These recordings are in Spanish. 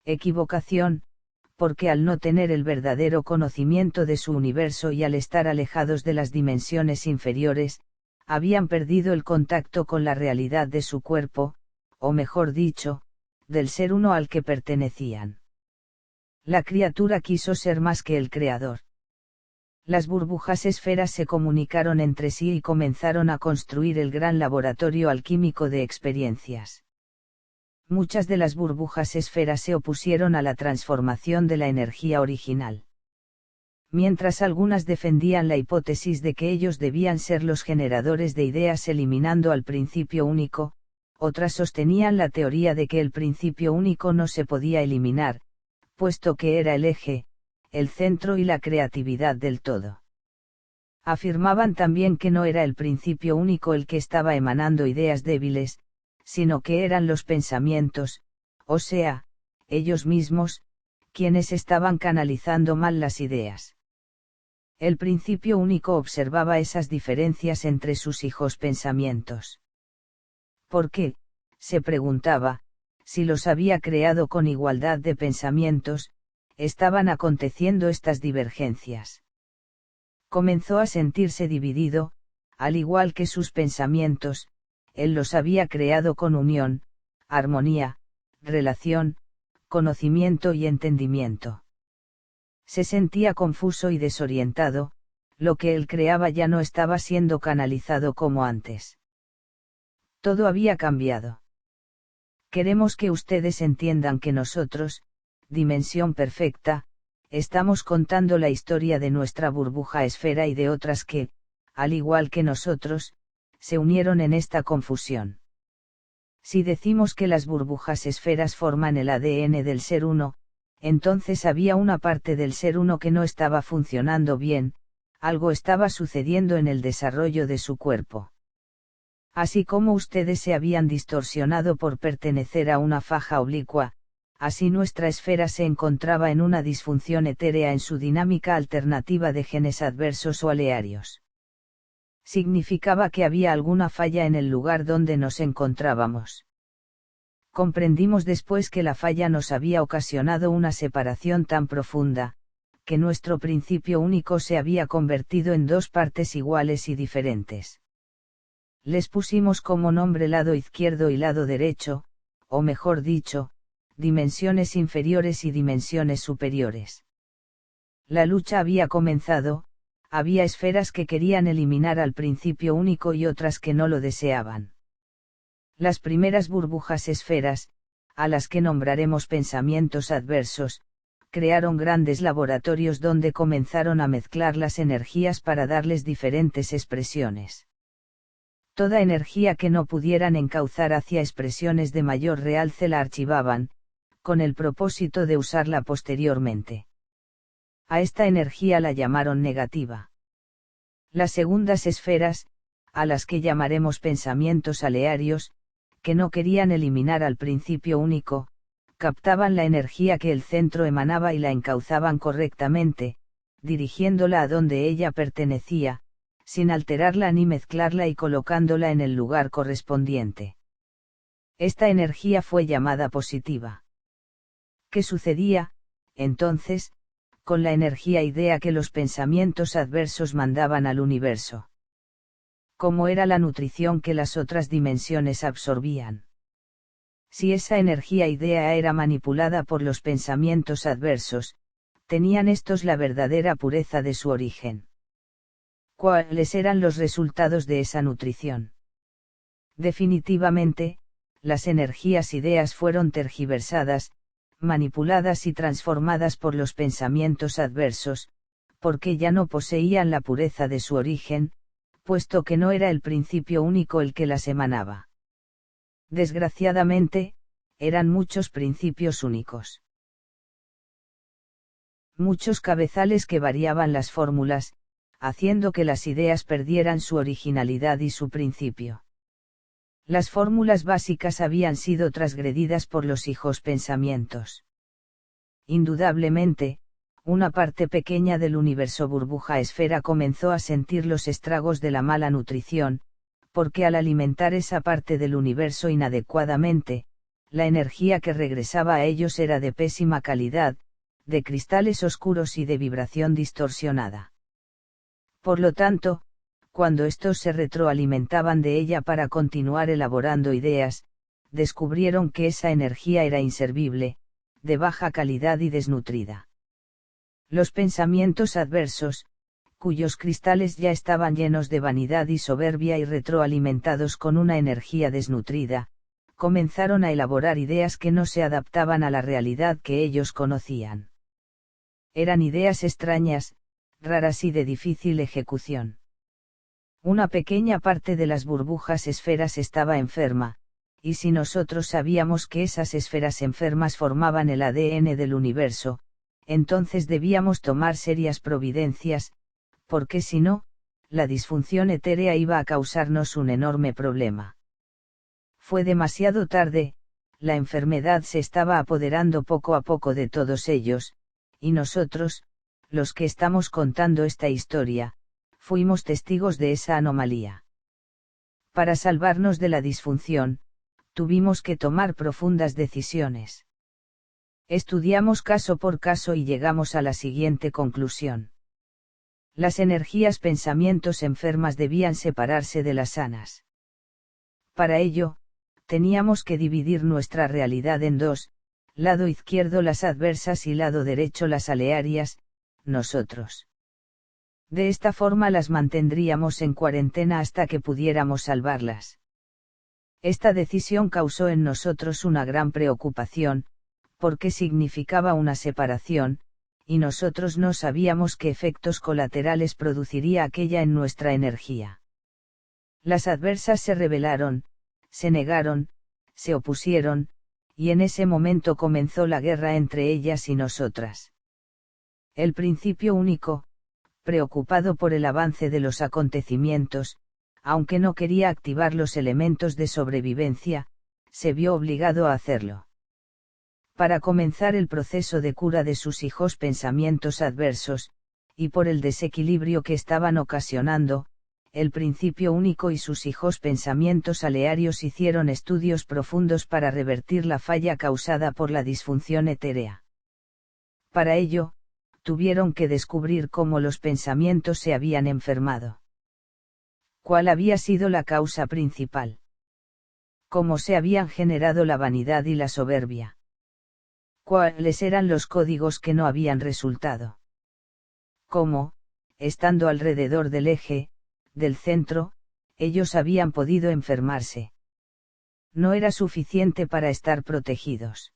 Equivocación, porque al no tener el verdadero conocimiento de su universo y al estar alejados de las dimensiones inferiores, habían perdido el contacto con la realidad de su cuerpo, o mejor dicho, del ser uno al que pertenecían. La criatura quiso ser más que el creador. Las burbujas esferas se comunicaron entre sí y comenzaron a construir el gran laboratorio alquímico de experiencias. Muchas de las burbujas esferas se opusieron a la transformación de la energía original. Mientras algunas defendían la hipótesis de que ellos debían ser los generadores de ideas eliminando al principio único, otras sostenían la teoría de que el principio único no se podía eliminar, puesto que era el eje, el centro y la creatividad del todo. Afirmaban también que no era el principio único el que estaba emanando ideas débiles, sino que eran los pensamientos, o sea, ellos mismos, quienes estaban canalizando mal las ideas. El principio único observaba esas diferencias entre sus hijos pensamientos. ¿Por qué?, se preguntaba, si los había creado con igualdad de pensamientos, estaban aconteciendo estas divergencias. Comenzó a sentirse dividido, al igual que sus pensamientos, él los había creado con unión, armonía, relación, conocimiento y entendimiento. Se sentía confuso y desorientado, lo que él creaba ya no estaba siendo canalizado como antes. Todo había cambiado. Queremos que ustedes entiendan que nosotros, dimensión perfecta, estamos contando la historia de nuestra burbuja esfera y de otras que, al igual que nosotros, se unieron en esta confusión. Si decimos que las burbujas esferas forman el ADN del ser uno, entonces había una parte del ser uno que no estaba funcionando bien, algo estaba sucediendo en el desarrollo de su cuerpo. Así como ustedes se habían distorsionado por pertenecer a una faja oblicua, así nuestra esfera se encontraba en una disfunción etérea en su dinámica alternativa de genes adversos o alearios. Significaba que había alguna falla en el lugar donde nos encontrábamos. Comprendimos después que la falla nos había ocasionado una separación tan profunda, que nuestro principio único se había convertido en dos partes iguales y diferentes. Les pusimos como nombre lado izquierdo y lado derecho, o mejor dicho, dimensiones inferiores y dimensiones superiores. La lucha había comenzado, había esferas que querían eliminar al principio único y otras que no lo deseaban. Las primeras burbujas esferas, a las que nombraremos pensamientos adversos, crearon grandes laboratorios donde comenzaron a mezclar las energías para darles diferentes expresiones. Toda energía que no pudieran encauzar hacia expresiones de mayor realce la archivaban, con el propósito de usarla posteriormente. A esta energía la llamaron negativa. Las segundas esferas, a las que llamaremos pensamientos alearios, que no querían eliminar al principio único, captaban la energía que el centro emanaba y la encauzaban correctamente, dirigiéndola a donde ella pertenecía, sin alterarla ni mezclarla y colocándola en el lugar correspondiente. Esta energía fue llamada positiva. ¿Qué sucedía, entonces, con la energía idea que los pensamientos adversos mandaban al universo? ¿Cómo era la nutrición que las otras dimensiones absorbían? Si esa energía idea era manipulada por los pensamientos adversos, tenían estos la verdadera pureza de su origen. ¿Cuáles eran los resultados de esa nutrición? Definitivamente, las energías ideas fueron tergiversadas, manipuladas y transformadas por los pensamientos adversos, porque ya no poseían la pureza de su origen, puesto que no era el principio único el que las emanaba. Desgraciadamente, eran muchos principios únicos. Muchos cabezales que variaban las fórmulas, haciendo que las ideas perdieran su originalidad y su principio. Las fórmulas básicas habían sido transgredidas por los hijos pensamientos. Indudablemente, una parte pequeña del universo burbuja esfera comenzó a sentir los estragos de la mala nutrición, porque al alimentar esa parte del universo inadecuadamente, la energía que regresaba a ellos era de pésima calidad, de cristales oscuros y de vibración distorsionada. Por lo tanto, cuando estos se retroalimentaban de ella para continuar elaborando ideas, descubrieron que esa energía era inservible, de baja calidad y desnutrida. Los pensamientos adversos, cuyos cristales ya estaban llenos de vanidad y soberbia y retroalimentados con una energía desnutrida, comenzaron a elaborar ideas que no se adaptaban a la realidad que ellos conocían. Eran ideas extrañas, raras y de difícil ejecución. Una pequeña parte de las burbujas esferas estaba enferma, y si nosotros sabíamos que esas esferas enfermas formaban el ADN del universo, entonces debíamos tomar serias providencias, porque si no, la disfunción etérea iba a causarnos un enorme problema. Fue demasiado tarde, la enfermedad se estaba apoderando poco a poco de todos ellos, y nosotros, los que estamos contando esta historia, fuimos testigos de esa anomalía. Para salvarnos de la disfunción, tuvimos que tomar profundas decisiones. Estudiamos caso por caso y llegamos a la siguiente conclusión. Las energías pensamientos enfermas debían separarse de las sanas. Para ello, teníamos que dividir nuestra realidad en dos, lado izquierdo las adversas y lado derecho las alearias, nosotros. De esta forma las mantendríamos en cuarentena hasta que pudiéramos salvarlas. Esta decisión causó en nosotros una gran preocupación, porque significaba una separación, y nosotros no sabíamos qué efectos colaterales produciría aquella en nuestra energía. Las adversas se rebelaron, se negaron, se opusieron, y en ese momento comenzó la guerra entre ellas y nosotras. El principio único, preocupado por el avance de los acontecimientos, aunque no quería activar los elementos de sobrevivencia, se vio obligado a hacerlo. Para comenzar el proceso de cura de sus hijos pensamientos adversos, y por el desequilibrio que estaban ocasionando, el principio único y sus hijos pensamientos alearios hicieron estudios profundos para revertir la falla causada por la disfunción etérea. Para ello, tuvieron que descubrir cómo los pensamientos se habían enfermado. ¿Cuál había sido la causa principal? ¿Cómo se habían generado la vanidad y la soberbia? ¿Cuáles eran los códigos que no habían resultado? ¿Cómo, estando alrededor del eje, del centro, ellos habían podido enfermarse? No era suficiente para estar protegidos.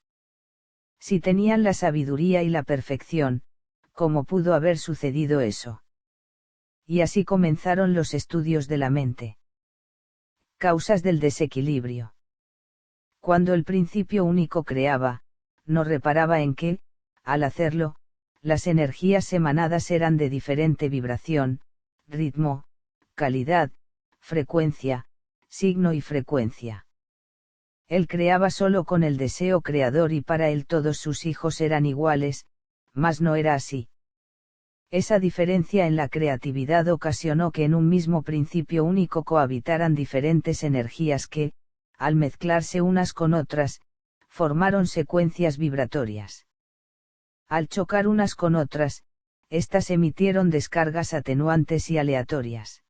Si tenían la sabiduría y la perfección, ¿cómo pudo haber sucedido eso? Y así comenzaron los estudios de la mente. Causas del desequilibrio. Cuando el principio único creaba, no reparaba en que, al hacerlo, las energías emanadas eran de diferente vibración, ritmo, calidad, frecuencia, signo y frecuencia. Él creaba solo con el deseo creador y para él todos sus hijos eran iguales, mas no era así. Esa diferencia en la creatividad ocasionó que en un mismo principio único cohabitaran diferentes energías que, al mezclarse unas con otras, formaron secuencias vibratorias. Al chocar unas con otras, éstas emitieron descargas atenuantes y aleatorias.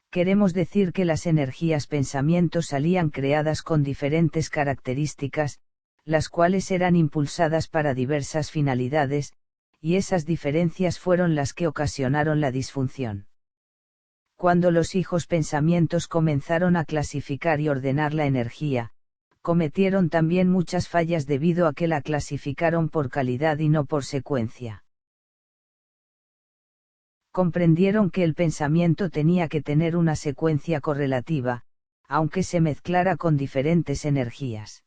Queremos decir que las energías pensamientos salían creadas con diferentes características, las cuales eran impulsadas para diversas finalidades, y esas diferencias fueron las que ocasionaron la disfunción. Cuando los hijos pensamientos comenzaron a clasificar y ordenar la energía, cometieron también muchas fallas debido a que la clasificaron por calidad y no por secuencia. Comprendieron que el pensamiento tenía que tener una secuencia correlativa, aunque se mezclara con diferentes energías.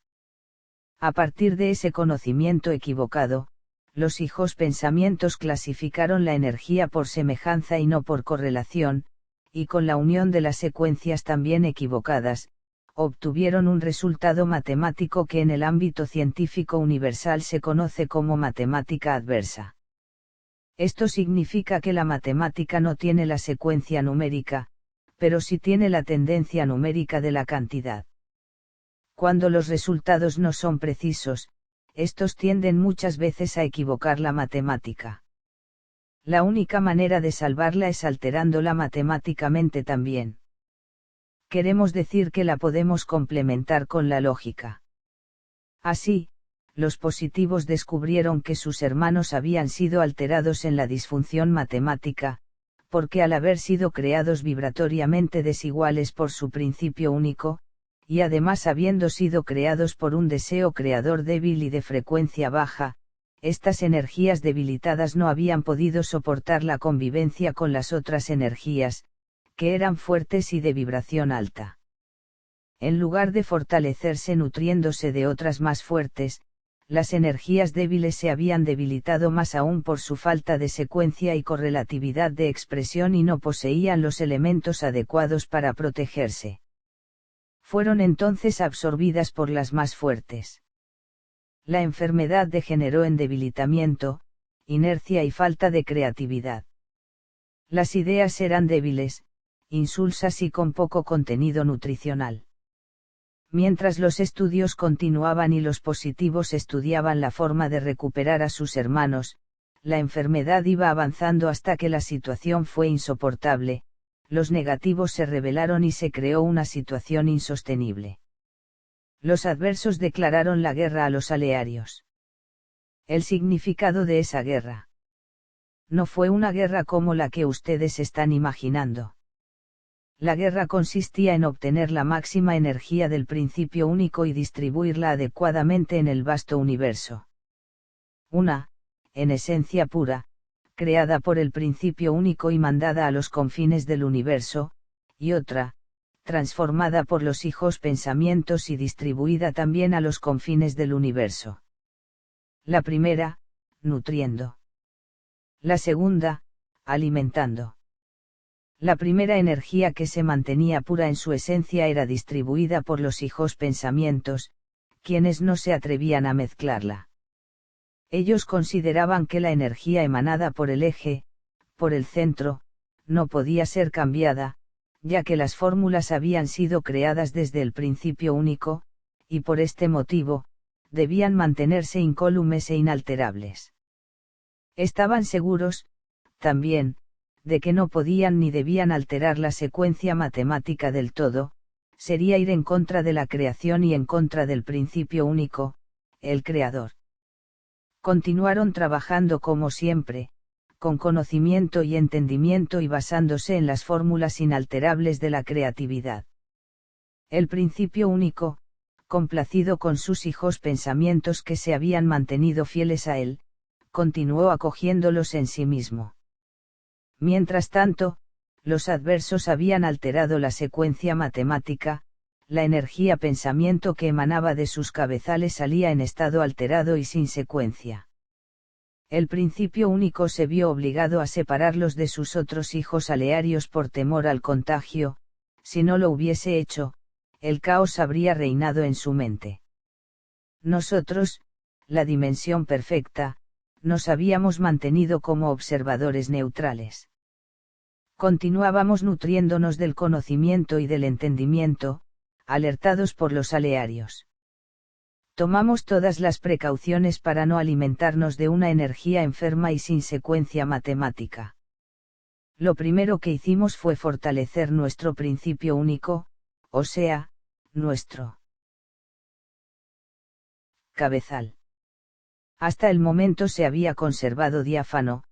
A partir de ese conocimiento equivocado, los hijos pensamientos clasificaron la energía por semejanza y no por correlación, y con la unión de las secuencias también equivocadas, obtuvieron un resultado matemático que en el ámbito científico universal se conoce como matemática adversa. Esto significa que la matemática no tiene la secuencia numérica, pero sí tiene la tendencia numérica de la cantidad. Cuando los resultados no son precisos, estos tienden muchas veces a equivocar la matemática. La única manera de salvarla es alterándola matemáticamente también. Queremos decir que la podemos complementar con la lógica. Así, los positivos descubrieron que sus hermanos habían sido alterados en la disfunción matemática, porque al haber sido creados vibratoriamente desiguales por su principio único, y además habiendo sido creados por un deseo creador débil y de frecuencia baja, estas energías debilitadas no habían podido soportar la convivencia con las otras energías, que eran fuertes y de vibración alta. En lugar de fortalecerse nutriéndose de otras más fuertes, las energías débiles se habían debilitado más aún por su falta de secuencia y correlatividad de expresión y no poseían los elementos adecuados para protegerse. Fueron entonces absorbidas por las más fuertes. La enfermedad degeneró en debilitamiento, inercia y falta de creatividad. Las ideas eran débiles, insulsas y con poco contenido nutricional. Mientras los estudios continuaban y los positivos estudiaban la forma de recuperar a sus hermanos, la enfermedad iba avanzando hasta que la situación fue insoportable, los negativos se rebelaron y se creó una situación insostenible. Los adversos declararon la guerra a los alearios. El significado de esa guerra. No fue una guerra como la que ustedes están imaginando. La guerra consistía en obtener la máxima energía del principio único y distribuirla adecuadamente en el vasto universo. Una, en esencia pura, creada por el principio único y mandada a los confines del universo, y otra, transformada por los hijos pensamientos y distribuida también a los confines del universo. La primera, nutriendo. La segunda, alimentando. La primera energía que se mantenía pura en su esencia era distribuida por los hijos pensamientos, quienes no se atrevían a mezclarla. Ellos consideraban que la energía emanada por el eje, por el centro, no podía ser cambiada, ya que las fórmulas habían sido creadas desde el principio único, y por este motivo, debían mantenerse incólumes e inalterables. Estaban seguros, también, de que no podían ni debían alterar la secuencia matemática del todo, sería ir en contra de la creación y en contra del principio único, el creador. Continuaron trabajando como siempre, con conocimiento y entendimiento y basándose en las fórmulas inalterables de la creatividad. El principio único, complacido con sus hijos pensamientos que se habían mantenido fieles a él, continuó acogiéndolos en sí mismo. Mientras tanto, los adversos habían alterado la secuencia matemática, la energía pensamiento que emanaba de sus cabezales salía en estado alterado y sin secuencia. El principio único se vio obligado a separarlos de sus otros hijos alearios por temor al contagio, si no lo hubiese hecho, el caos habría reinado en su mente. Nosotros, la dimensión perfecta, nos habíamos mantenido como observadores neutrales. Continuábamos nutriéndonos del conocimiento y del entendimiento, alertados por los alearios. Tomamos todas las precauciones para no alimentarnos de una energía enferma y sin secuencia matemática. Lo primero que hicimos fue fortalecer nuestro principio único, o sea, nuestro cabezal. Hasta el momento se había conservado diáfano,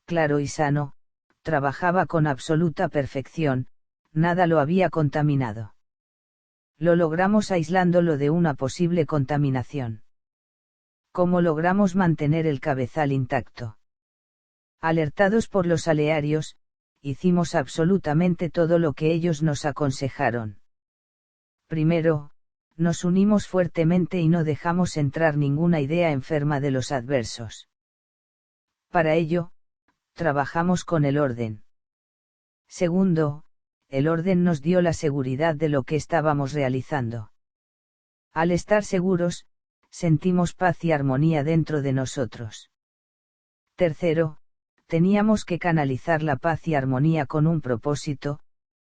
claro y sano, trabajaba con absoluta perfección, nada lo había contaminado. Lo logramos aislándolo de una posible contaminación. ¿Cómo logramos mantener el cabezal intacto? Alertados por los alearios, hicimos absolutamente todo lo que ellos nos aconsejaron. Primero, nos unimos fuertemente y no dejamos entrar ninguna idea enferma de los adversos. Para ello, trabajamos con el orden. Segundo, el orden nos dio la seguridad de lo que estábamos realizando. Al estar seguros, sentimos paz y armonía dentro de nosotros. Tercero, teníamos que canalizar la paz y armonía con un propósito,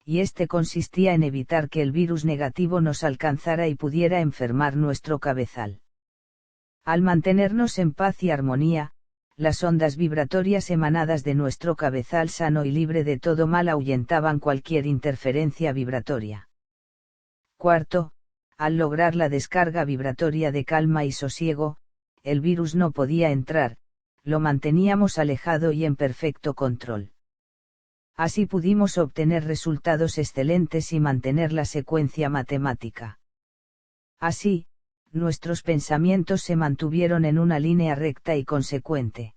y este consistía en evitar que el virus negativo nos alcanzara y pudiera enfermar nuestro cabezal. Al mantenernos en paz y armonía, las ondas vibratorias emanadas de nuestro cabezal sano y libre de todo mal ahuyentaban cualquier interferencia vibratoria. Cuarto, al lograr la descarga vibratoria de calma y sosiego, el virus no podía entrar, lo manteníamos alejado y en perfecto control. Así pudimos obtener resultados excelentes y mantener la secuencia matemática. Así, nuestros pensamientos se mantuvieron en una línea recta y consecuente.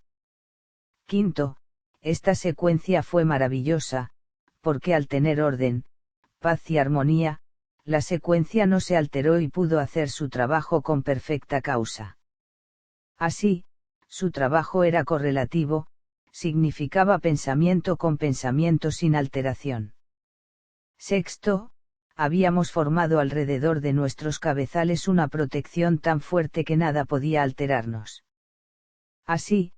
Quinto, esta secuencia fue maravillosa, porque al tener orden, paz y armonía, la secuencia no se alteró y pudo hacer su trabajo con perfecta causa. Así, su trabajo era correlativo, significaba pensamiento con pensamiento sin alteración. Sexto, habíamos formado alrededor de nuestros cabezales una protección tan fuerte que nada podía alterarnos. Así,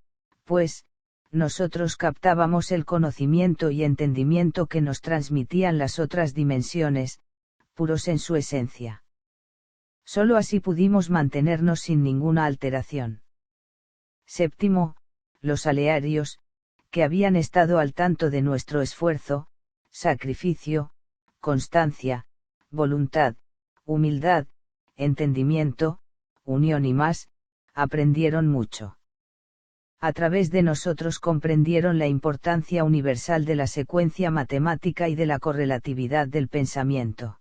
pues, nosotros captábamos el conocimiento y entendimiento que nos transmitían las otras dimensiones, puros en su esencia. Solo así pudimos mantenernos sin ninguna alteración. Séptimo, los alearios, que habían estado al tanto de nuestro esfuerzo, sacrificio, constancia, voluntad, humildad, entendimiento, unión y más, aprendieron mucho. A través de nosotros comprendieron la importancia universal de la secuencia matemática y de la correlatividad del pensamiento.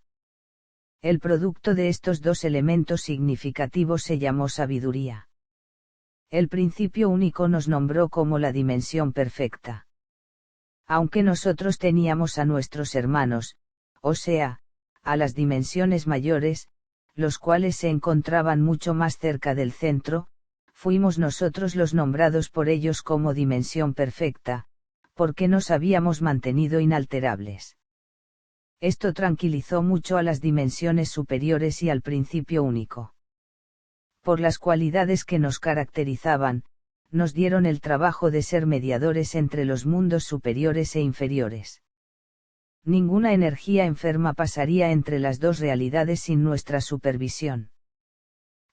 El producto de estos dos elementos significativos se llamó sabiduría. El principio único nos nombró como la dimensión perfecta. Aunque nosotros teníamos a nuestros hermanos, o sea, a las dimensiones mayores, los cuales se encontraban mucho más cerca del centro, fuimos nosotros los nombrados por ellos como dimensión perfecta, porque nos habíamos mantenido inalterables. Esto tranquilizó mucho a las dimensiones superiores y al principio único. Por las cualidades que nos caracterizaban, nos dieron el trabajo de ser mediadores entre los mundos superiores e inferiores. Ninguna energía enferma pasaría entre las dos realidades sin nuestra supervisión.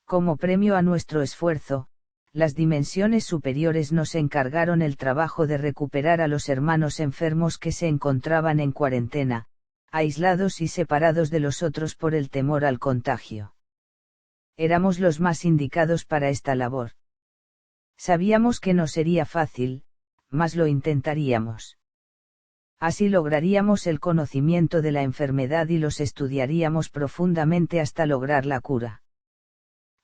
Como premio a nuestro esfuerzo, las dimensiones superiores nos encargaron el trabajo de recuperar a los hermanos enfermos que se encontraban en cuarentena, aislados y separados de los otros por el temor al contagio. Éramos los más indicados para esta labor. Sabíamos que no sería fácil, mas lo intentaríamos. Así lograríamos el conocimiento de la enfermedad y los estudiaríamos profundamente hasta lograr la cura.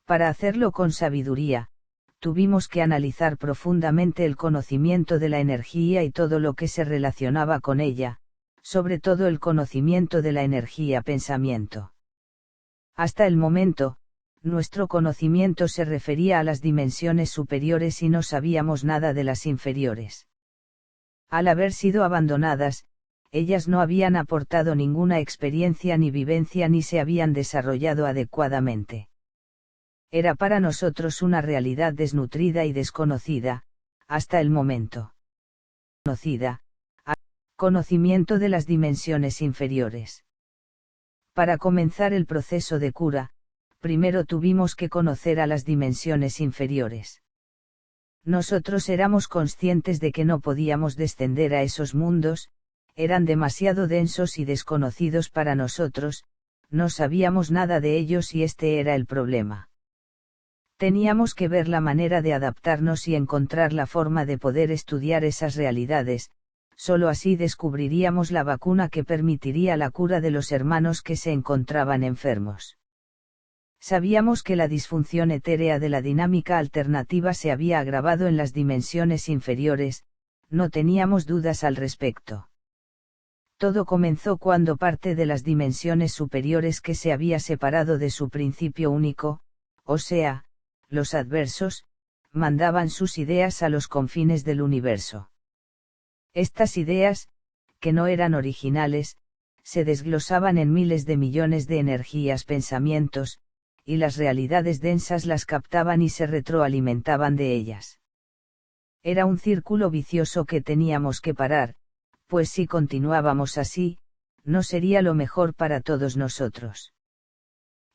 Para hacerlo con sabiduría, tuvimos que analizar profundamente el conocimiento de la energía y todo lo que se relacionaba con ella, sobre todo el conocimiento de la energía pensamiento. Hasta el momento, nuestro conocimiento se refería a las dimensiones superiores y no sabíamos nada de las inferiores. Al haber sido abandonadas, ellas no habían aportado ninguna experiencia ni vivencia ni se habían desarrollado adecuadamente. Era para nosotros una realidad desnutrida y desconocida, hasta el momento. Conocimiento de las dimensiones inferiores. Para comenzar el proceso de cura, primero tuvimos que conocer a las dimensiones inferiores. Nosotros éramos conscientes de que no podíamos descender a esos mundos, eran demasiado densos y desconocidos para nosotros, no sabíamos nada de ellos y este era el problema. Teníamos que ver la manera de adaptarnos y encontrar la forma de poder estudiar esas realidades, solo así descubriríamos la vacuna que permitiría la cura de los hermanos que se encontraban enfermos. Sabíamos que la disfunción etérea de la dinámica alternativa se había agravado en las dimensiones inferiores, no teníamos dudas al respecto. Todo comenzó cuando parte de las dimensiones superiores que se había separado de su principio único, o sea, los adversos, mandaban sus ideas a los confines del universo. Estas ideas, que no eran originales, se desglosaban en miles de millones de energías pensamientos, y las realidades densas las captaban y se retroalimentaban de ellas. Era un círculo vicioso que teníamos que parar, pues si continuábamos así, no sería lo mejor para todos nosotros.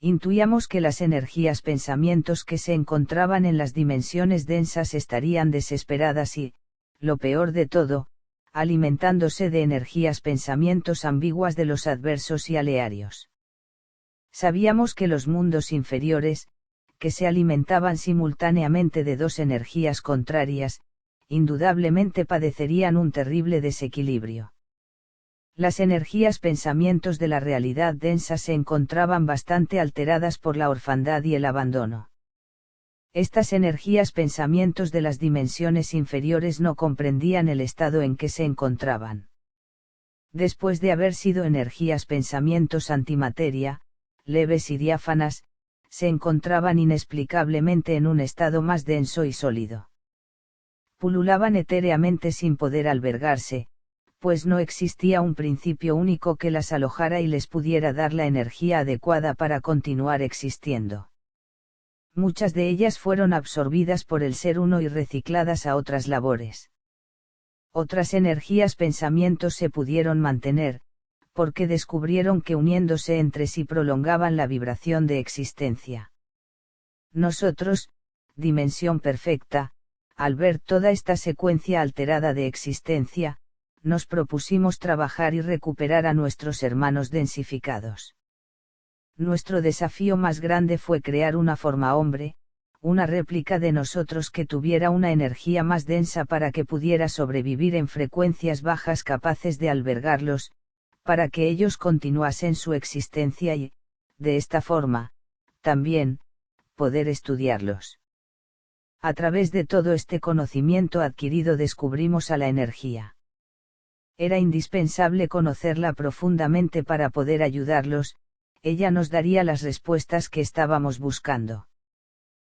Intuíamos que las energías pensamientos que se encontraban en las dimensiones densas estarían desesperadas y, lo peor de todo, alimentándose de energías pensamientos ambiguas de los adversos y alearios. Sabíamos que los mundos inferiores, que se alimentaban simultáneamente de dos energías contrarias, indudablemente padecerían un terrible desequilibrio. Las energías pensamientos de la realidad densa se encontraban bastante alteradas por la orfandad y el abandono. Estas energías pensamientos de las dimensiones inferiores no comprendían el estado en que se encontraban. Después de haber sido energías pensamientos antimateria, leves y diáfanas, se encontraban inexplicablemente en un estado más denso y sólido. Pululaban etéreamente sin poder albergarse, pues no existía un principio único que las alojara y les pudiera dar la energía adecuada para continuar existiendo. Muchas de ellas fueron absorbidas por el ser uno y recicladas a otras labores. Otras energías pensamientos se pudieron mantener, porque descubrieron que uniéndose entre sí prolongaban la vibración de existencia. Nosotros, dimensión perfecta, al ver toda esta secuencia alterada de existencia, nos propusimos trabajar y recuperar a nuestros hermanos densificados. Nuestro desafío más grande fue crear una forma hombre, una réplica de nosotros que tuviera una energía más densa para que pudiera sobrevivir en frecuencias bajas capaces de albergarlos, para que ellos continuasen su existencia y, de esta forma, también, poder estudiarlos. A través de todo este conocimiento adquirido descubrimos a la energía. Era indispensable conocerla profundamente para poder ayudarlos, ella nos daría las respuestas que estábamos buscando.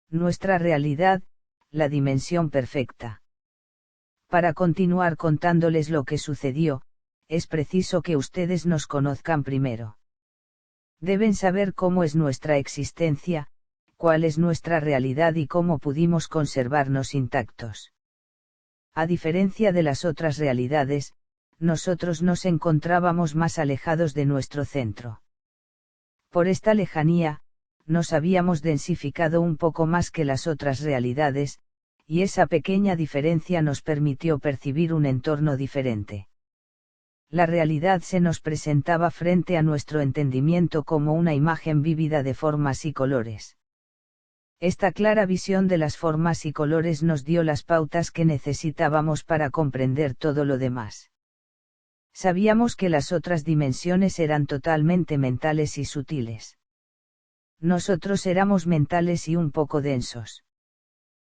Nuestra realidad, la dimensión perfecta. Para continuar contándoles lo que sucedió, es preciso que ustedes nos conozcan primero. Deben saber cómo es nuestra existencia, cuál es nuestra realidad y cómo pudimos conservarnos intactos. A diferencia de las otras realidades, nosotros nos encontrábamos más alejados de nuestro centro. Por esta lejanía, nos habíamos densificado un poco más que las otras realidades, y esa pequeña diferencia nos permitió percibir un entorno diferente. La realidad se nos presentaba frente a nuestro entendimiento como una imagen vívida de formas y colores. Esta clara visión de las formas y colores nos dio las pautas que necesitábamos para comprender todo lo demás. Sabíamos que las otras dimensiones eran totalmente mentales y sutiles. Nosotros éramos mentales y un poco densos.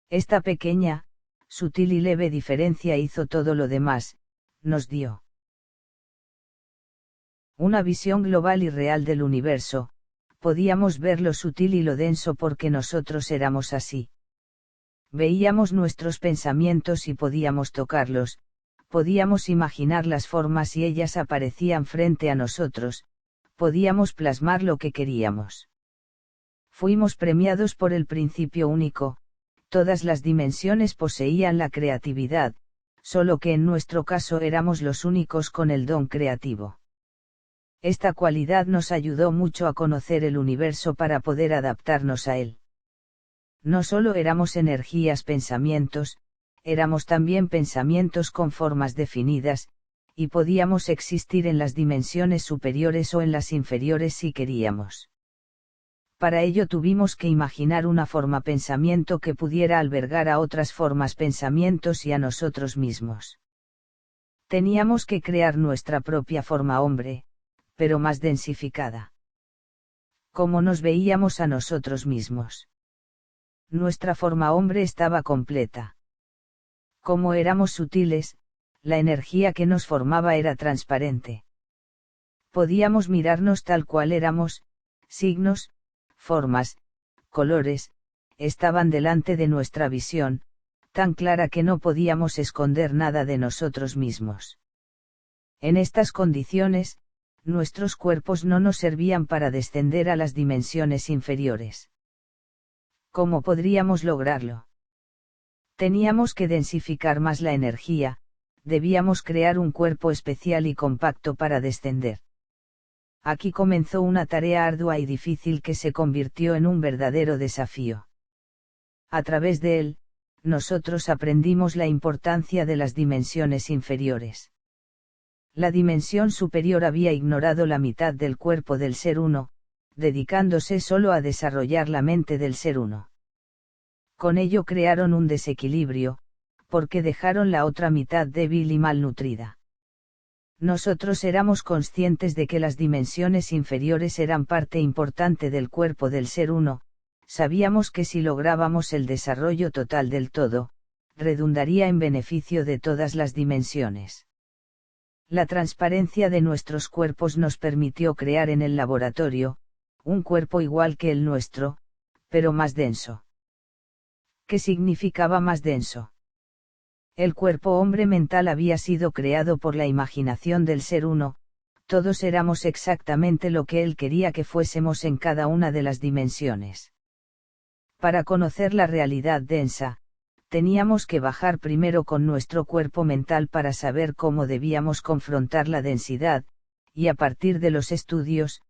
Esta pequeña, sutil y leve diferencia hizo todo lo demás, nos dio una visión global y real del universo. Podíamos ver lo sutil y lo denso porque nosotros éramos así. Veíamos nuestros pensamientos y podíamos tocarlos, podíamos imaginar las formas y ellas aparecían frente a nosotros, podíamos plasmar lo que queríamos. Fuimos premiados por el principio único, todas las dimensiones poseían la creatividad, solo que en nuestro caso éramos los únicos con el don creativo. Esta cualidad nos ayudó mucho a conocer el universo para poder adaptarnos a él. No solo éramos energías pensamientos, éramos también pensamientos con formas definidas, y podíamos existir en las dimensiones superiores o en las inferiores si queríamos. Para ello tuvimos que imaginar una forma pensamiento que pudiera albergar a otras formas pensamientos y a nosotros mismos. Teníamos que crear nuestra propia forma hombre, pero más densificada. ¿Cómo nos veíamos a nosotros mismos? Nuestra forma hombre estaba completa. Como éramos sutiles, la energía que nos formaba era transparente. Podíamos mirarnos tal cual éramos, signos, formas, colores, estaban delante de nuestra visión, tan clara que no podíamos esconder nada de nosotros mismos. En estas condiciones, nuestros cuerpos no nos servían para descender a las dimensiones inferiores. ¿Cómo podríamos lograrlo? Teníamos que densificar más la energía, debíamos crear un cuerpo especial y compacto para descender. Aquí comenzó una tarea ardua y difícil que se convirtió en un verdadero desafío. A través de él, nosotros aprendimos la importancia de las dimensiones inferiores. La dimensión superior había ignorado la mitad del cuerpo del ser uno, dedicándose solo a desarrollar la mente del ser uno. Con ello crearon un desequilibrio, porque dejaron la otra mitad débil y malnutrida. Nosotros éramos conscientes de que las dimensiones inferiores eran parte importante del cuerpo del ser uno, sabíamos que si lográbamos el desarrollo total del todo, redundaría en beneficio de todas las dimensiones. La transparencia de nuestros cuerpos nos permitió crear en el laboratorio, un cuerpo igual que el nuestro, pero más denso. ¿Qué significaba más denso? El cuerpo hombre mental había sido creado por la imaginación del ser uno, todos éramos exactamente lo que él quería que fuésemos en cada una de las dimensiones. Para conocer la realidad densa, teníamos que bajar primero con nuestro cuerpo mental para saber cómo debíamos confrontar la densidad, y a partir de los estudios,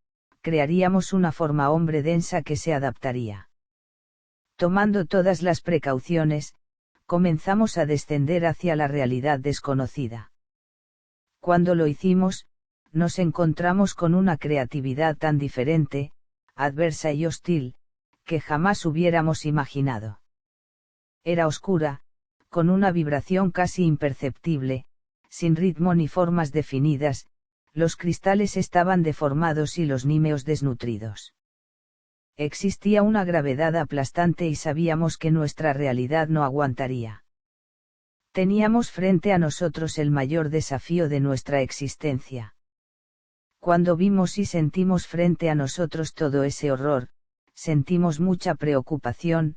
crearíamos una forma hombre densa que se adaptaría. Tomando todas las precauciones, comenzamos a descender hacia la realidad desconocida. Cuando lo hicimos, nos encontramos con una creatividad tan diferente, adversa y hostil, que jamás hubiéramos imaginado. Era oscura, con una vibración casi imperceptible, sin ritmo ni formas definidas, los cristales estaban deformados y los nímeos desnutridos. Existía una gravedad aplastante y sabíamos que nuestra realidad no aguantaría. Teníamos frente a nosotros el mayor desafío de nuestra existencia. Cuando vimos y sentimos frente a nosotros todo ese horror, sentimos mucha preocupación,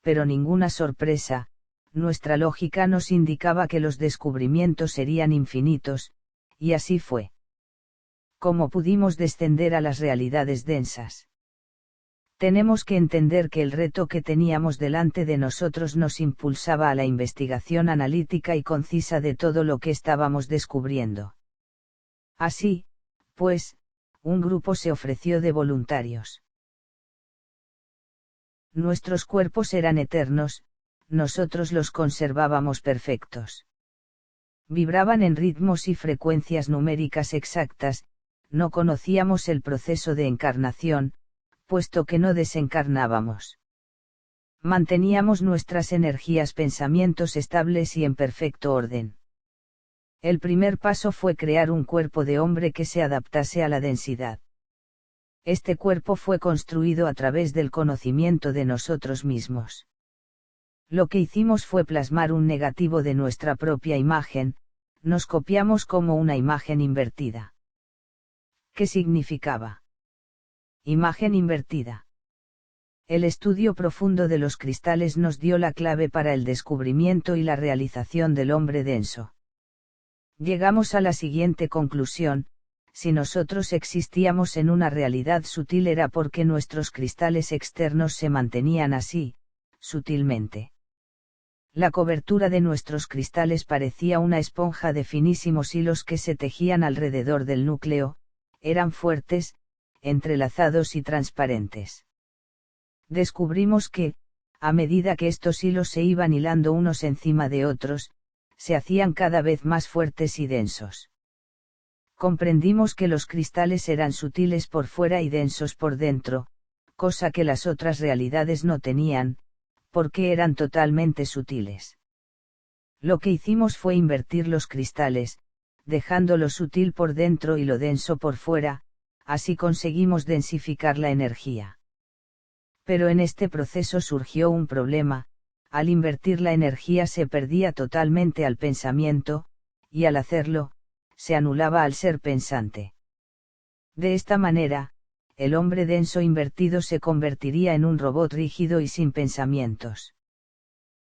pero ninguna sorpresa, nuestra lógica nos indicaba que los descubrimientos serían infinitos, y así fue. ¿Cómo pudimos descender a las realidades densas? Tenemos que entender que el reto que teníamos delante de nosotros nos impulsaba a la investigación analítica y concisa de todo lo que estábamos descubriendo. Así, pues, un grupo se ofreció de voluntarios. Nuestros cuerpos eran eternos, nosotros los conservábamos perfectos. Vibraban en ritmos y frecuencias numéricas exactas, no conocíamos el proceso de encarnación, puesto que no desencarnábamos. Manteníamos nuestras energías pensamientos estables y en perfecto orden. El primer paso fue crear un cuerpo de hombre que se adaptase a la densidad. Este cuerpo fue construido a través del conocimiento de nosotros mismos. Lo que hicimos fue plasmar un negativo de nuestra propia imagen, nos copiamos como una imagen invertida. ¿Qué significaba? Imagen invertida. El estudio profundo de los cristales nos dio la clave para el descubrimiento y la realización del hombre denso. Llegamos a la siguiente conclusión: si nosotros existíamos en una realidad sutil era porque nuestros cristales externos se mantenían así, sutilmente. La cobertura de nuestros cristales parecía una esponja de finísimos hilos que se tejían alrededor del núcleo, eran fuertes, entrelazados y transparentes. Descubrimos que, a medida que estos hilos se iban hilando unos encima de otros, se hacían cada vez más fuertes y densos. Comprendimos que los cristales eran sutiles por fuera y densos por dentro, cosa que las otras realidades no tenían, porque eran totalmente sutiles. Lo que hicimos fue invertir los cristales, dejando lo sutil por dentro y lo denso por fuera, así conseguimos densificar la energía. Pero en este proceso surgió un problema: al invertir la energía se perdía totalmente al pensamiento, y al hacerlo, se anulaba al ser pensante. De esta manera, el hombre denso invertido se convertiría en un robot rígido y sin pensamientos.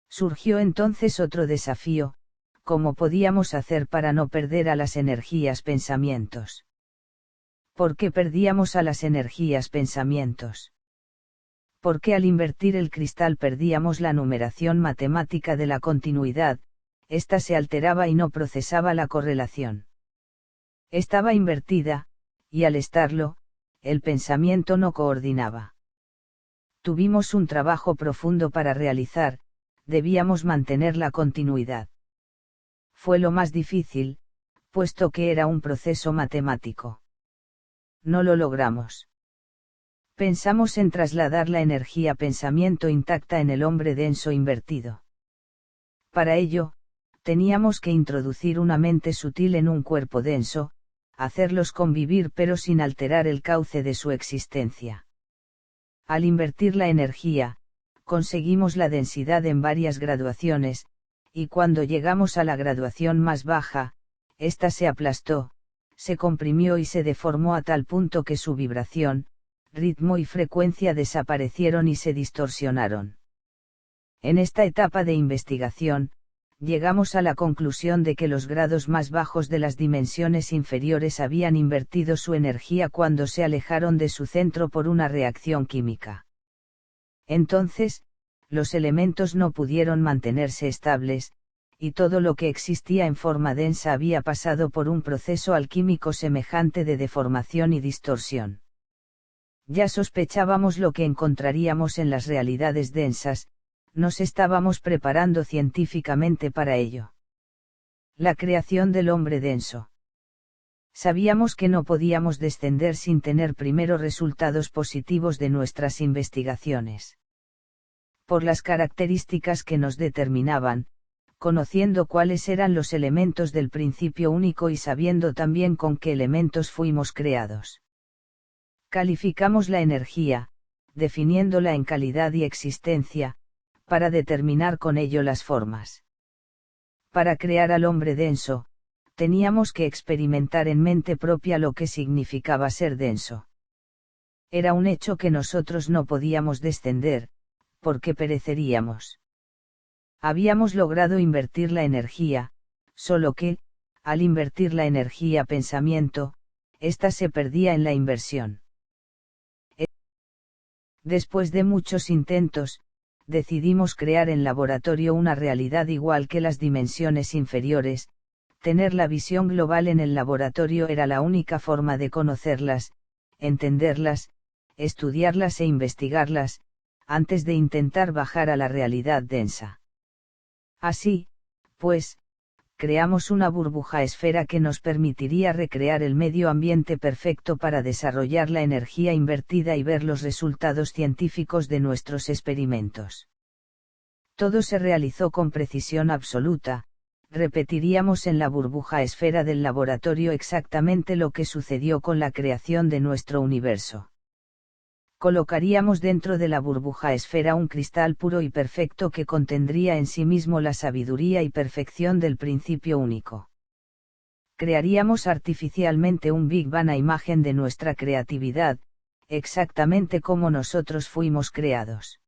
Surgió entonces otro desafío: ¿cómo podíamos hacer para no perder a las energías pensamientos? ¿Por qué perdíamos a las energías pensamientos? Porque al invertir el cristal perdíamos la numeración matemática de la continuidad, ésta se alteraba y no procesaba la correlación. Estaba invertida, y al estarlo, el pensamiento no coordinaba. Tuvimos un trabajo profundo para realizar, debíamos mantener la continuidad. Fue lo más difícil, puesto que era un proceso matemático. No lo logramos. Pensamos en trasladar la energía pensamiento intacta en el hombre denso invertido. Para ello, teníamos que introducir una mente sutil en un cuerpo denso, hacerlos convivir pero sin alterar el cauce de su existencia. Al invertir la energía, conseguimos la densidad en varias graduaciones, y cuando llegamos a la graduación más baja, ésta se aplastó, se comprimió y se deformó a tal punto que su vibración, ritmo y frecuencia desaparecieron y se distorsionaron. En esta etapa de investigación, llegamos a la conclusión de que los grados más bajos de las dimensiones inferiores habían invertido su energía cuando se alejaron de su centro por una reacción química. Entonces, los elementos no pudieron mantenerse estables, y todo lo que existía en forma densa había pasado por un proceso alquímico semejante de deformación y distorsión. Ya sospechábamos lo que encontraríamos en las realidades densas, nos estábamos preparando científicamente para ello. La creación del hombre denso. Sabíamos que no podíamos descender sin tener primero resultados positivos de nuestras investigaciones. Por las características que nos determinaban, conociendo cuáles eran los elementos del principio único y sabiendo también con qué elementos fuimos creados. Calificamos la energía, definiéndola en calidad y existencia, para determinar con ello las formas. Para crear al hombre denso, teníamos que experimentar en mente propia lo que significaba ser denso. Era un hecho que nosotros no podíamos descender, porque pereceríamos. Habíamos logrado invertir la energía, solo que, al invertir la energía pensamiento, ésta se perdía en la inversión. Después de muchos intentos, decidimos crear en laboratorio una realidad igual que las dimensiones inferiores. Tener la visión global en el laboratorio era la única forma de conocerlas, entenderlas, estudiarlas e investigarlas, antes de intentar bajar a la realidad densa. Así, pues, creamos una burbuja esfera que nos permitiría recrear el medio ambiente perfecto para desarrollar la energía invertida y ver los resultados científicos de nuestros experimentos. Todo se realizó con precisión absoluta, repetiríamos en la burbuja esfera del laboratorio exactamente lo que sucedió con la creación de nuestro universo. Colocaríamos dentro de la burbuja esfera un cristal puro y perfecto que contendría en sí mismo la sabiduría y perfección del principio único. Crearíamos artificialmente un Big Bang a imagen de nuestra creatividad, exactamente como nosotros fuimos creados.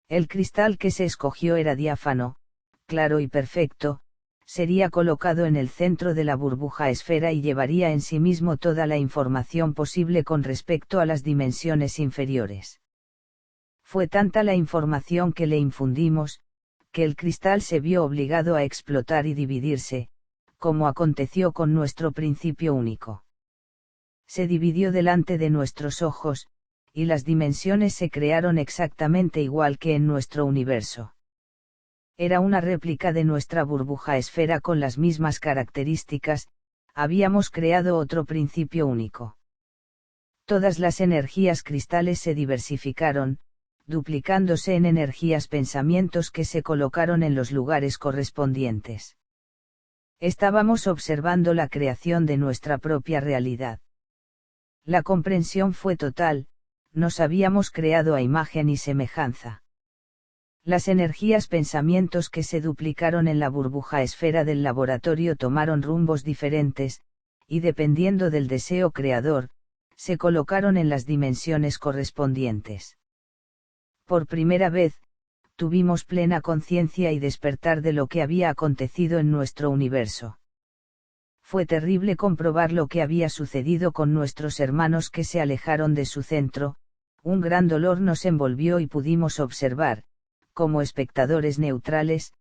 El cristal que se escogió era diáfano, claro y perfecto, sería colocado en el centro de la burbuja esfera y llevaría en sí mismo toda la información posible con respecto a las dimensiones inferiores. Fue tanta la información que le infundimos, que el cristal se vio obligado a explotar y dividirse, como aconteció con nuestro principio único. Se dividió delante de nuestros ojos, y las dimensiones se crearon exactamente igual que en nuestro universo. Era una réplica de nuestra burbuja esfera con las mismas características, habíamos creado otro principio único. Todas las energías cristales se diversificaron, duplicándose en energías pensamientos que se colocaron en los lugares correspondientes. Estábamos observando la creación de nuestra propia realidad. La comprensión fue total, nos habíamos creado a imagen y semejanza. Las energías pensamientos que se duplicaron en la burbuja esfera del laboratorio tomaron rumbos diferentes, y dependiendo del deseo creador, se colocaron en las dimensiones correspondientes. Por primera vez, tuvimos plena conciencia y despertar de lo que había acontecido en nuestro universo. Fue terrible comprobar lo que había sucedido con nuestros hermanos que se alejaron de su centro, un gran dolor nos envolvió y pudimos observar, como espectadores neutrales,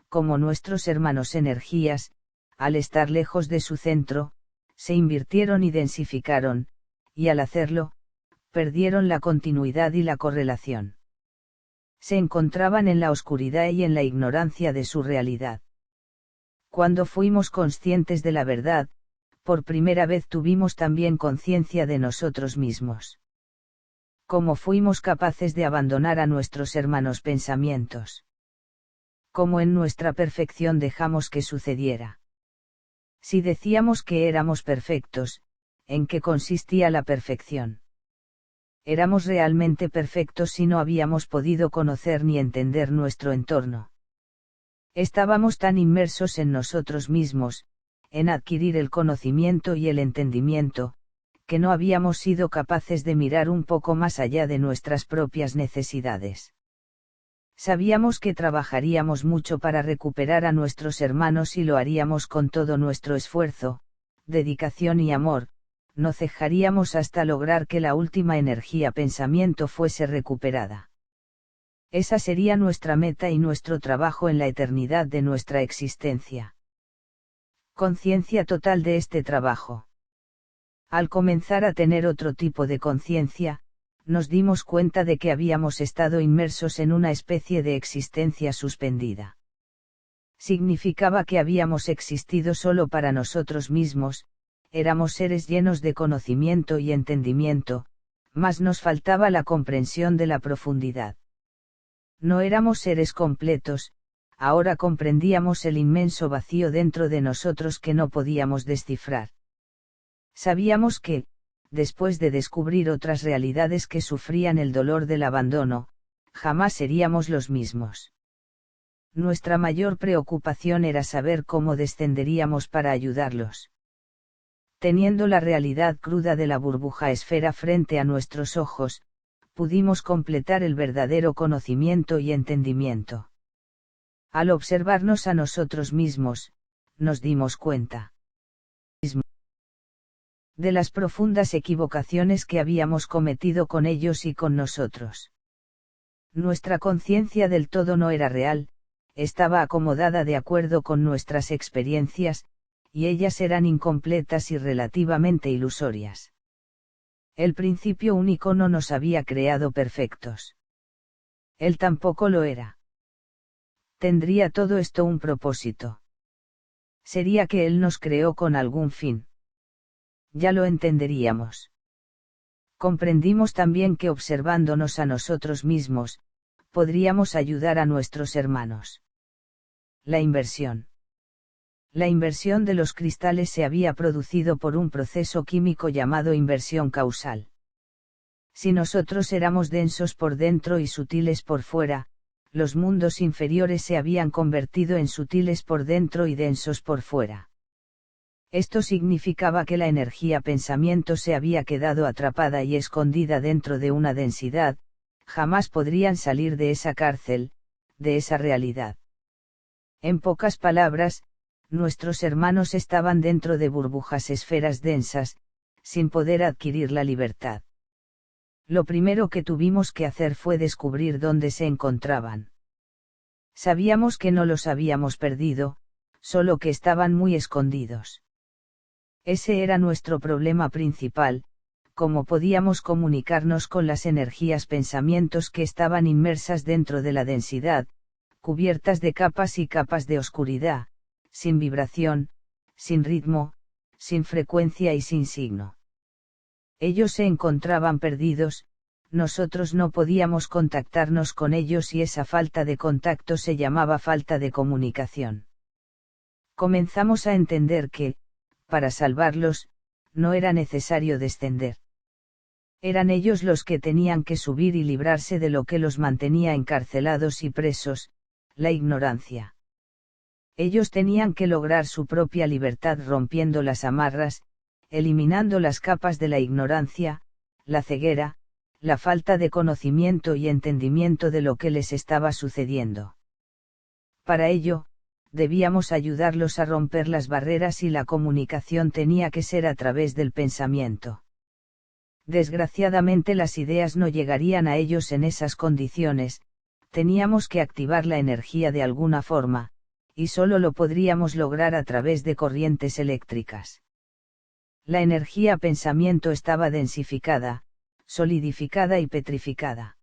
como nuestros hermanos energías, al estar lejos de su centro, se invirtieron y densificaron, y al hacerlo, perdieron la continuidad y la correlación. Se encontraban en la oscuridad y en la ignorancia de su realidad. Cuando fuimos conscientes de la verdad, por primera vez tuvimos también conciencia de nosotros mismos. Cómo fuimos capaces de abandonar a nuestros hermanos pensamientos. Cómo en nuestra perfección dejamos que sucediera. Si decíamos que éramos perfectos, ¿en qué consistía la perfección? Éramos realmente perfectos si no habíamos podido conocer ni entender nuestro entorno. Estábamos tan inmersos en nosotros mismos, en adquirir el conocimiento y el entendimiento, que no habíamos sido capaces de mirar un poco más allá de nuestras propias necesidades. Sabíamos que trabajaríamos mucho para recuperar a nuestros hermanos y lo haríamos con todo nuestro esfuerzo, dedicación y amor, no cejaríamos hasta lograr que la última energía pensamiento fuese recuperada. Esa sería nuestra meta y nuestro trabajo en la eternidad de nuestra existencia. Conciencia total de este trabajo. Al comenzar a tener otro tipo de conciencia, nos dimos cuenta de que habíamos estado inmersos en una especie de existencia suspendida. Significaba que habíamos existido solo para nosotros mismos, éramos seres llenos de conocimiento y entendimiento, mas nos faltaba la comprensión de la profundidad. No éramos seres completos, ahora comprendíamos el inmenso vacío dentro de nosotros que no podíamos descifrar. Sabíamos que, después de descubrir otras realidades que sufrían el dolor del abandono, jamás seríamos los mismos. Nuestra mayor preocupación era saber cómo descenderíamos para ayudarlos. Teniendo la realidad cruda de la burbuja esfera frente a nuestros ojos, pudimos completar el verdadero conocimiento y entendimiento. Al observarnos a nosotros mismos, nos dimos cuenta de las profundas equivocaciones que habíamos cometido con ellos y con nosotros. Nuestra conciencia del todo no era real, estaba acomodada de acuerdo con nuestras experiencias, y ellas eran incompletas y relativamente ilusorias. El principio único no nos había creado perfectos. Él tampoco lo era. ¿Tendría todo esto un propósito? ¿Sería que Él nos creó con algún fin? Ya lo entenderíamos. Comprendimos también que observándonos a nosotros mismos, podríamos ayudar a nuestros hermanos. La inversión. La inversión de los cristales se había producido por un proceso químico llamado inversión causal. Si nosotros éramos densos por dentro y sutiles por fuera, los mundos inferiores se habían convertido en sutiles por dentro y densos por fuera. Esto significaba que la energía pensamiento se había quedado atrapada y escondida dentro de una densidad, jamás podrían salir de esa cárcel, de esa realidad. En pocas palabras, nuestros hermanos estaban dentro de burbujas esferas densas, sin poder adquirir la libertad. Lo primero que tuvimos que hacer fue descubrir dónde se encontraban. Sabíamos que no los habíamos perdido, solo que estaban muy escondidos. Ese era nuestro problema principal, cómo podíamos comunicarnos con las energías pensamientos que estaban inmersas dentro de la densidad, cubiertas de capas y capas de oscuridad, sin vibración, sin ritmo, sin frecuencia y sin signo. Ellos se encontraban perdidos, nosotros no podíamos contactarnos con ellos y esa falta de contacto se llamaba falta de comunicación. Comenzamos a entender que, para salvarlos, no era necesario descender. Eran ellos los que tenían que subir y librarse de lo que los mantenía encarcelados y presos, la ignorancia. Ellos tenían que lograr su propia libertad rompiendo las amarras, eliminando las capas de la ignorancia, la ceguera, la falta de conocimiento y entendimiento de lo que les estaba sucediendo. Para ello, debíamos ayudarlos a romper las barreras y la comunicación tenía que ser a través del pensamiento. Desgraciadamente las ideas no llegarían a ellos en esas condiciones, teníamos que activar la energía de alguna forma, y solo lo podríamos lograr a través de corrientes eléctricas. La energía pensamiento estaba densificada, solidificada y petrificada.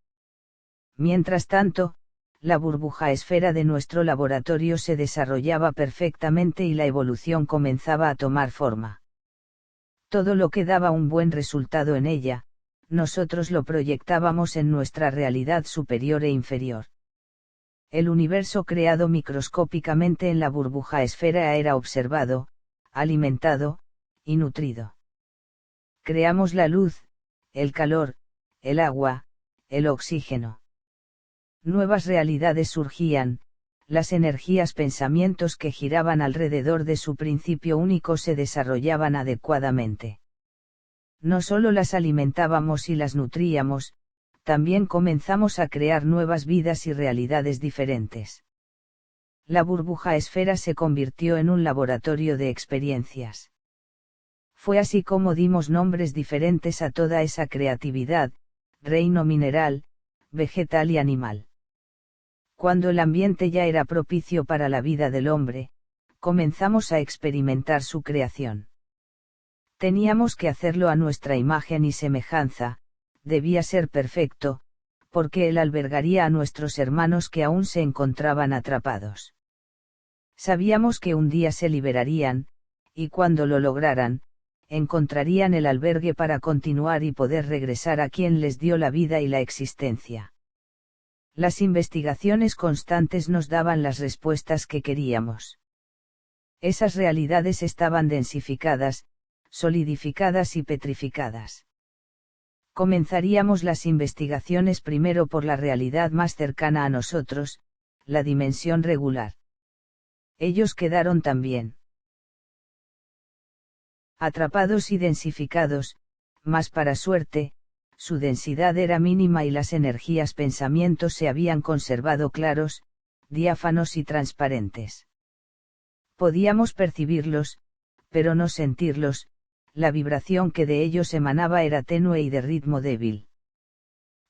Mientras tanto, la burbuja esfera de nuestro laboratorio se desarrollaba perfectamente y la evolución comenzaba a tomar forma. Todo lo que daba un buen resultado en ella, nosotros lo proyectábamos en nuestra realidad superior e inferior. El universo creado microscópicamente en la burbuja esfera era observado, alimentado, y nutrido. Creamos la luz, el calor, el agua, el oxígeno. Nuevas realidades surgían, las energías pensamientos que giraban alrededor de su principio único se desarrollaban adecuadamente. No solo las alimentábamos y las nutríamos, también comenzamos a crear nuevas vidas y realidades diferentes. La burbuja esfera se convirtió en un laboratorio de experiencias. Fue así como dimos nombres diferentes a toda esa creatividad, reino mineral, vegetal y animal. Cuando el ambiente ya era propicio para la vida del hombre, comenzamos a experimentar su creación. Teníamos que hacerlo a nuestra imagen y semejanza, debía ser perfecto, porque él albergaría a nuestros hermanos que aún se encontraban atrapados. Sabíamos que un día se liberarían, y cuando lo lograran, encontrarían el albergue para continuar y poder regresar a quien les dio la vida y la existencia. Las investigaciones constantes nos daban las respuestas que queríamos. Esas realidades estaban densificadas, solidificadas y petrificadas. Comenzaríamos las investigaciones primero por la realidad más cercana a nosotros, la dimensión regular. Ellos quedaron también atrapados y densificados, mas para suerte, su densidad era mínima y las energías pensamientos se habían conservado claros, diáfanos y transparentes. Podíamos percibirlos, pero no sentirlos, la vibración que de ellos emanaba era tenue y de ritmo débil.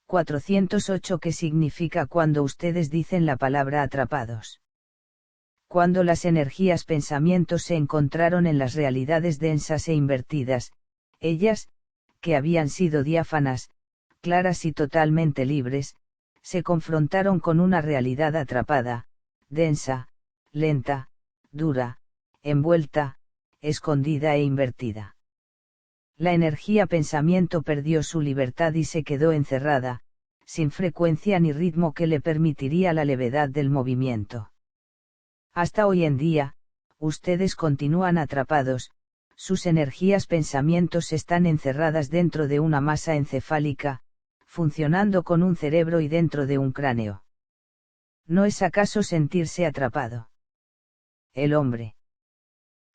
408 ¿Qué significa cuando ustedes dicen la palabra atrapados? Cuando las energías pensamientos se encontraron en las realidades densas e invertidas, ellas, que habían sido diáfanas, claras y totalmente libres, se confrontaron con una realidad atrapada, densa, lenta, dura, envuelta, escondida e invertida. La energía pensamiento perdió su libertad y se quedó encerrada, sin frecuencia ni ritmo que le permitiría la levedad del movimiento. Hasta hoy en día, ustedes continúan atrapados, sus energías pensamientos están encerradas dentro de una masa encefálica, funcionando con un cerebro y dentro de un cráneo. ¿No es acaso sentirse atrapado? El hombre.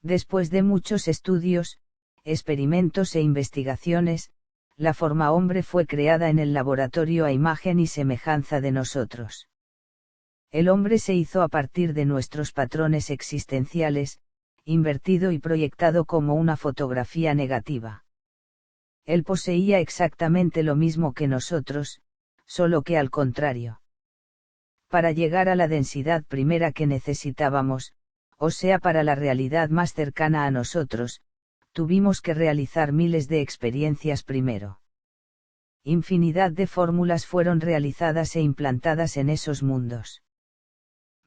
Después de muchos estudios, experimentos e investigaciones, la forma hombre fue creada en el laboratorio a imagen y semejanza de nosotros. El hombre se hizo a partir de nuestros patrones existenciales, invertido y proyectado como una fotografía negativa. Él poseía exactamente lo mismo que nosotros, solo que al contrario. Para llegar a la densidad primera que necesitábamos, o sea para la realidad más cercana a nosotros, tuvimos que realizar miles de experiencias primero. Infinidad de fórmulas fueron realizadas e implantadas en esos mundos.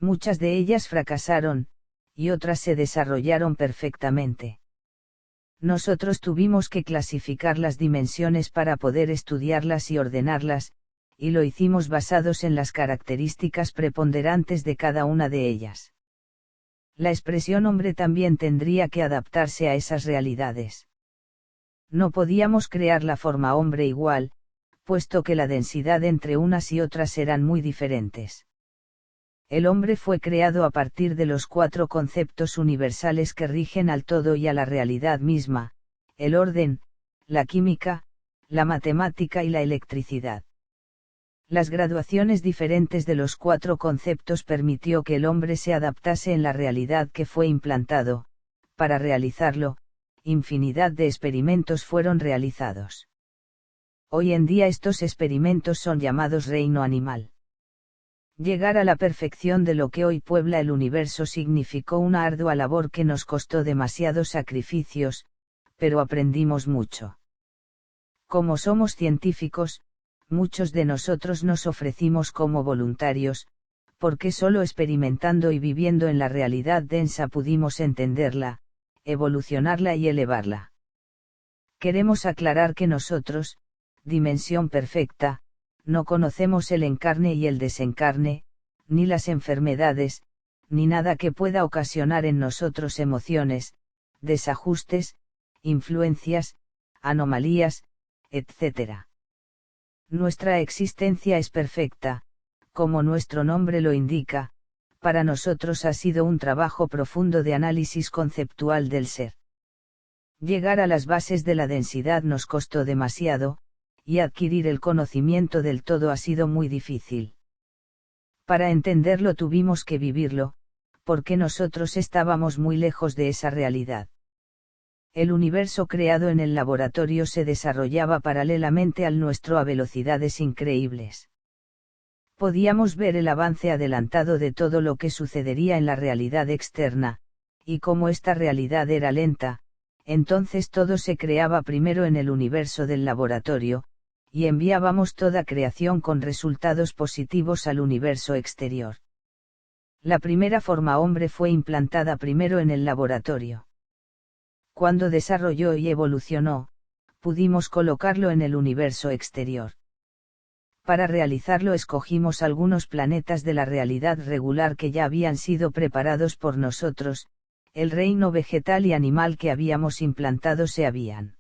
Muchas de ellas fracasaron, y otras se desarrollaron perfectamente. Nosotros tuvimos que clasificar las dimensiones para poder estudiarlas y ordenarlas, y lo hicimos basados en las características preponderantes de cada una de ellas. La expresión hombre también tendría que adaptarse a esas realidades. No podíamos crear la forma hombre igual, puesto que la densidad entre unas y otras eran muy diferentes. El hombre fue creado a partir de los 4 conceptos universales que rigen al todo y a la realidad misma, el orden, la química, la matemática y la electricidad. Las graduaciones diferentes de los 4 conceptos permitió que el hombre se adaptase en la realidad que fue implantado. Para realizarlo, infinidad de experimentos fueron realizados. Hoy en día estos experimentos son llamados reino animal. Llegar a la perfección de lo que hoy puebla el universo significó una ardua labor que nos costó demasiados sacrificios, pero aprendimos mucho. Como somos científicos, muchos de nosotros nos ofrecimos como voluntarios, porque solo experimentando y viviendo en la realidad densa pudimos entenderla, evolucionarla y elevarla. Queremos aclarar que nosotros, dimensión perfecta, no conocemos el encarne y el desencarne, ni las enfermedades, ni nada que pueda ocasionar en nosotros emociones, desajustes, influencias, anomalías, etc. Nuestra existencia es perfecta, como nuestro nombre lo indica, para nosotros ha sido un trabajo profundo de análisis conceptual del ser. Llegar a las bases de la densidad nos costó demasiado, y adquirir el conocimiento del todo ha sido muy difícil. Para entenderlo tuvimos que vivirlo, porque nosotros estábamos muy lejos de esa realidad. El universo creado en el laboratorio se desarrollaba paralelamente al nuestro a velocidades increíbles. Podíamos ver el avance adelantado de todo lo que sucedería en la realidad externa, y como esta realidad era lenta, entonces todo se creaba primero en el universo del laboratorio, y enviábamos toda creación con resultados positivos al universo exterior. La primera forma hombre fue implantada primero en el laboratorio. Cuando desarrolló y evolucionó, pudimos colocarlo en el universo exterior. Para realizarlo escogimos algunos planetas de la realidad regular que ya habían sido preparados por nosotros, el reino vegetal y animal que habíamos implantado se habían